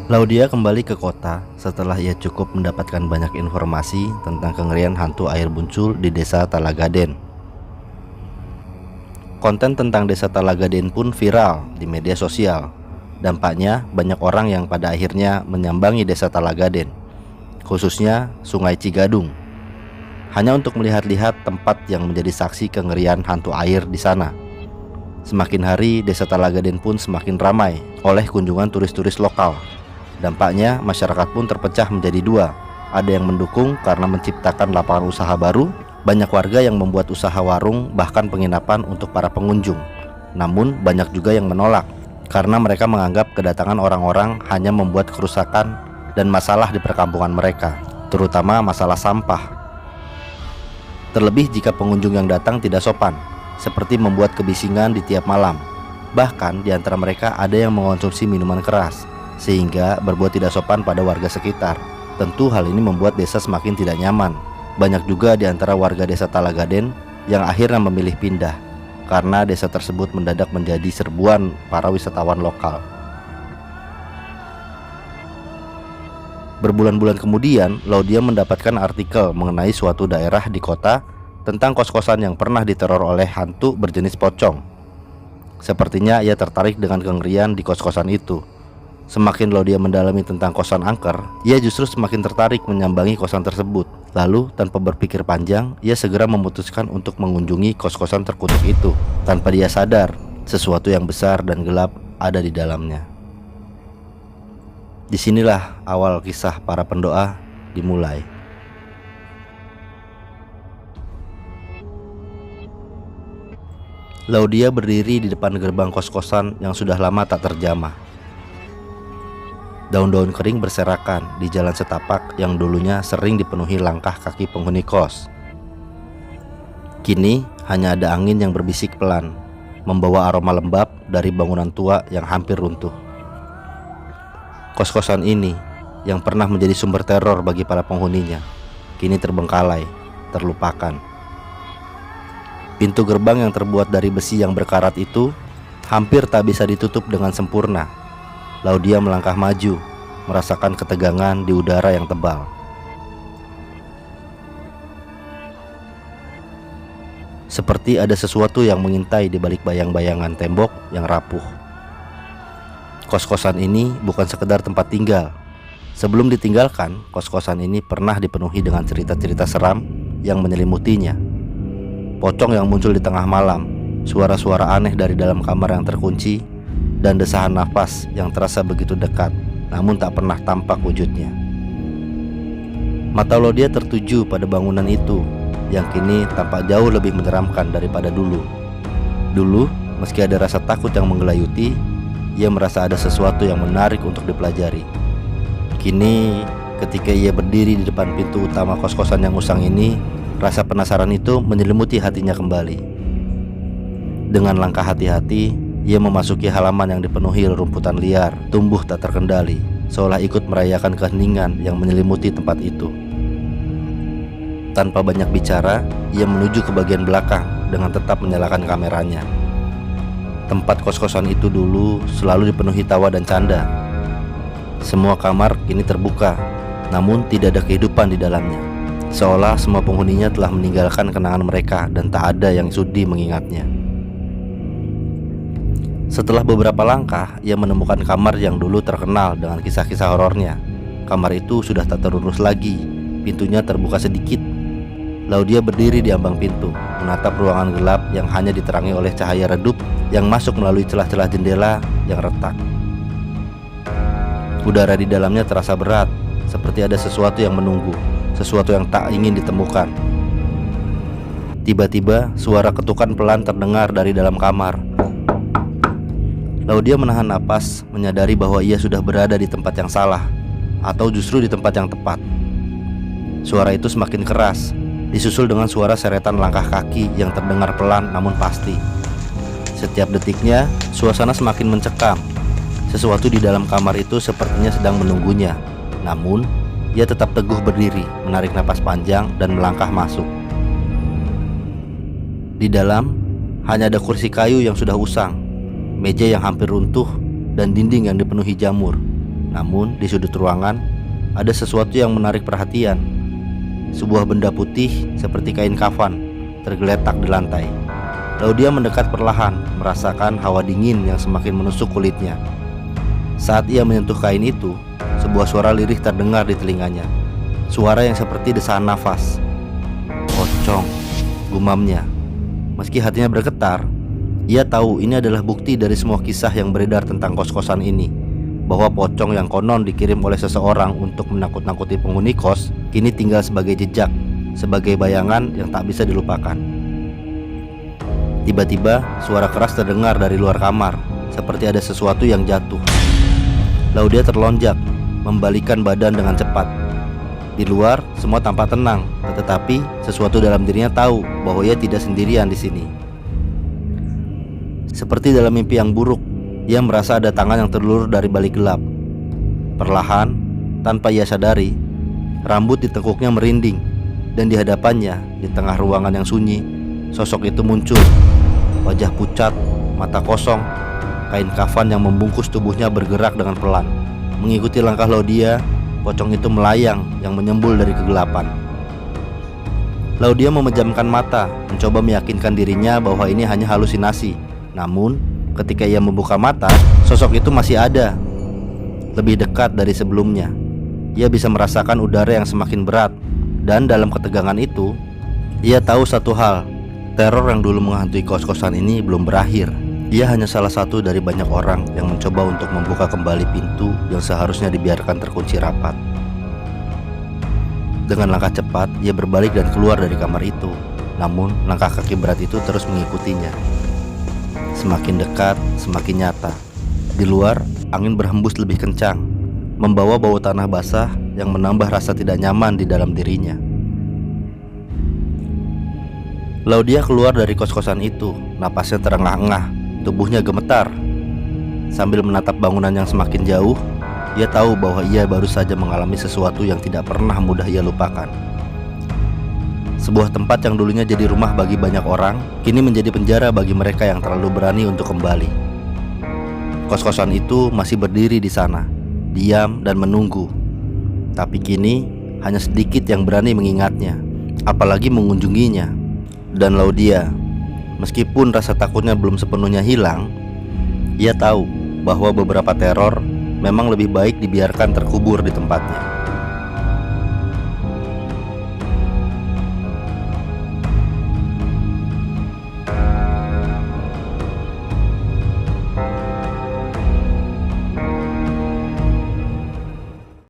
Laudia kembali ke kota setelah ia cukup mendapatkan banyak informasi tentang kengerian hantu air muncul di desa Talagaden. Konten tentang desa Talagaden pun viral di media sosial. Dampaknya banyak orang yang pada akhirnya menyambangi desa Talagaden, khususnya Sungai Cigadung, hanya untuk melihat-lihat tempat yang menjadi saksi kengerian hantu air di sana. Semakin hari desa Talagaden pun semakin ramai oleh kunjungan turis-turis lokal. Dampaknya masyarakat pun terpecah menjadi dua. Ada yang mendukung karena menciptakan lapangan usaha baru. Banyak warga yang membuat usaha warung bahkan penginapan untuk para pengunjung. Namun banyak juga yang menolak karena mereka menganggap kedatangan orang-orang hanya membuat kerusakan dan masalah di perkampungan mereka, terutama masalah sampah. Terlebih jika pengunjung yang datang tidak sopan, seperti membuat kebisingan di tiap malam. Bahkan di antara mereka ada yang mengonsumsi minuman keras, sehingga berbuat tidak sopan pada warga sekitar. Tentu hal ini membuat desa semakin tidak nyaman. Banyak juga di antara warga desa Talagaden yang akhirnya memilih pindah, karena desa tersebut mendadak menjadi serbuan para wisatawan lokal. Berbulan-bulan kemudian, Laudia mendapatkan artikel mengenai suatu daerah di kota tentang kos-kosan yang pernah diteror oleh hantu berjenis pocong. Sepertinya ia tertarik dengan kengerian di kos-kosan itu. Semakin Laudia mendalami tentang kosan angker, ia justru semakin tertarik menyambangi kosan tersebut. Lalu tanpa berpikir panjang, ia segera memutuskan untuk mengunjungi kos-kosan terkutuk itu. Tanpa dia sadar, sesuatu yang besar dan gelap ada di dalamnya. Disinilah awal kisah para pendoa dimulai. Laudia berdiri di depan gerbang kos-kosan yang sudah lama tak terjamah. Daun-daun kering berserakan di jalan setapak yang dulunya sering dipenuhi langkah kaki penghuni kos. Kini hanya ada angin yang berbisik pelan, membawa aroma lembab dari bangunan tua yang hampir runtuh. Kos-kosan ini yang pernah menjadi sumber teror bagi para penghuninya, kini terbengkalai, terlupakan. Pintu gerbang yang terbuat dari besi yang berkarat itu hampir tak bisa ditutup dengan sempurna. Laudia melangkah maju, merasakan ketegangan di udara yang tebal. Seperti ada sesuatu yang mengintai di balik bayang-bayangan tembok yang rapuh. Kos-kosan ini bukan sekedar tempat tinggal. Sebelum ditinggalkan, kos-kosan ini pernah dipenuhi dengan cerita-cerita seram yang menyelimutinya. Pocong yang muncul di tengah malam, suara-suara aneh dari dalam kamar yang terkunci, dan desahan nafas yang terasa begitu dekat, namun tak pernah tampak wujudnya. Mata Laudia tertuju pada bangunan itu, yang kini tampak jauh lebih menyeramkan daripada dulu. Dulu, meski ada rasa takut yang menggelayuti, ia merasa ada sesuatu yang menarik untuk dipelajari. Kini, ketika ia berdiri di depan pintu utama kos-kosan yang usang ini, rasa penasaran itu menyelimuti hatinya kembali. Dengan langkah hati-hati, ia memasuki halaman yang dipenuhi rumputan liar, tumbuh tak terkendali, seolah ikut merayakan keheningan yang menyelimuti tempat itu. Tanpa banyak bicara, ia menuju ke bagian belakang dengan tetap menyalakan kameranya. Tempat kos-kosan itu dulu selalu dipenuhi tawa dan canda. Semua kamar kini terbuka, namun tidak ada kehidupan di dalamnya. Seolah semua penghuninya telah meninggalkan kenangan mereka dan tak ada yang sudi mengingatnya. Setelah beberapa langkah, ia menemukan kamar yang dulu terkenal dengan kisah-kisah horornya. Kamar itu sudah tak terurus lagi, pintunya terbuka sedikit. Laudia berdiri di ambang pintu, menatap ruangan gelap yang hanya diterangi oleh cahaya redup yang masuk melalui celah-celah jendela yang retak. Udara di dalamnya terasa berat, seperti ada sesuatu yang menunggu, sesuatu yang tak ingin ditemukan. Tiba-tiba, suara ketukan pelan terdengar dari dalam kamar. Laudia menahan napas, menyadari bahwa ia sudah berada di tempat yang salah, atau justru di tempat yang tepat. Suara itu semakin keras, disusul dengan suara seretan langkah kaki yang terdengar pelan namun pasti. Setiap detiknya, suasana semakin mencekam. Sesuatu di dalam kamar itu sepertinya sedang menunggunya. Namun, ia tetap teguh berdiri, menarik napas panjang dan melangkah masuk. Di dalam, hanya ada kursi kayu yang sudah usang, meja yang hampir runtuh, dan dinding yang dipenuhi jamur. Namun di sudut ruangan ada sesuatu yang menarik perhatian. Sebuah benda putih seperti kain kafan tergeletak di lantai. Lalu dia mendekat perlahan, merasakan hawa dingin yang semakin menusuk kulitnya. Saat ia menyentuh kain itu, sebuah suara lirih terdengar di telinganya. Suara yang seperti desahan nafas. "Pocong," gumamnya. Meski hatinya bergetar, ia tahu ini adalah bukti dari semua kisah yang beredar tentang kos-kosan ini, bahwa pocong yang konon dikirim oleh seseorang untuk menakut-nakuti penghuni kos kini tinggal sebagai jejak, sebagai bayangan yang tak bisa dilupakan. Tiba-tiba suara keras terdengar dari luar kamar, seperti ada sesuatu yang jatuh. Lalu dia terlonjak, membalikkan badan dengan cepat. Di luar semua tampak tenang, tetapi sesuatu dalam dirinya tahu bahwa ia tidak sendirian di sini. Seperti dalam mimpi yang buruk, ia merasa ada tangan yang terulur dari balik gelap. Perlahan, tanpa ia sadari, rambut di tengkuknya merinding, dan di hadapannya, di tengah ruangan yang sunyi, sosok itu muncul. Wajah pucat, mata kosong, kain kafan yang membungkus tubuhnya bergerak dengan pelan. Mengikuti langkah Laudia, pocong itu melayang yang menyembul dari kegelapan. Laudia memejamkan mata, mencoba meyakinkan dirinya bahwa ini hanya halusinasi. Namun, ketika ia membuka mata, sosok itu masih ada, lebih dekat dari sebelumnya. Ia bisa merasakan udara yang semakin berat, dan dalam ketegangan itu, ia tahu satu hal: teror yang dulu menghantui kos-kosan ini belum berakhir. Ia hanya salah satu dari banyak orang yang mencoba untuk membuka kembali pintu yang seharusnya dibiarkan terkunci rapat. Dengan langkah cepat, ia berbalik dan keluar dari kamar itu. Namun, langkah kaki berat itu terus mengikutinya. Semakin dekat, semakin nyata. Di luar, angin berhembus lebih kencang, membawa bau tanah basah yang menambah rasa tidak nyaman di dalam dirinya. Laudia keluar dari kos-kosan itu, napasnya terengah-engah. Tubuhnya gemetar. Sambil menatap bangunan yang semakin jauh, ia tahu bahwa ia baru saja mengalami sesuatu yang tidak pernah mudah ia lupakan. Sebuah tempat yang dulunya jadi rumah bagi banyak orang, kini menjadi penjara bagi mereka yang terlalu berani untuk kembali. Kos-kosan itu masih berdiri di sana, diam dan menunggu. Tapi kini hanya sedikit yang berani mengingatnya, apalagi mengunjunginya. Dan Laudia, meskipun rasa takutnya belum sepenuhnya hilang, ia tahu bahwa beberapa teror memang lebih baik dibiarkan terkubur di tempatnya.